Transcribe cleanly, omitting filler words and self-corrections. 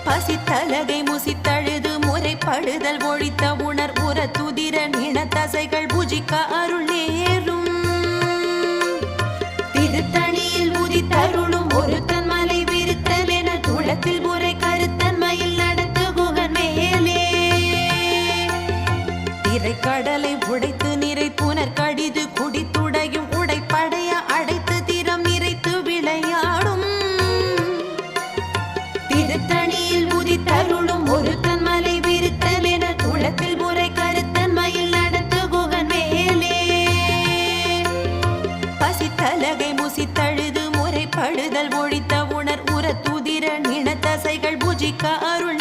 பசித்தலகை முசித்தழுது முறைப்படுதல் ஒழித்த உணர் உர துதிர நினத்தசைகள் புஜிக்க அருள் நேரும் திருத்தணியில் உதித்தருளும் ஒருத்தன் மலை விருத்தல் என துளத்தில் முறை கருத்தன்மையில் நடத்து குகன் மேலே திரைக்கடலை உடைத்து நிறை புனர் கடிது குடித்துடையும் உடைப்படைய அடைத்து திறம் நிறைத்து விளையாடும் திருத்தணியில் உதித்தருளும் ஒருத்தன் மலை விருத்தல் என துளத்தில் முறை கருத்தன்மையில் நடத்து குகன் மேலே பசித்தலகை முசித்தழுது முறைப்படுதல் ஒழித்த உணர் உர துதிர நினத்தசைகள் புஜிக்க அருள்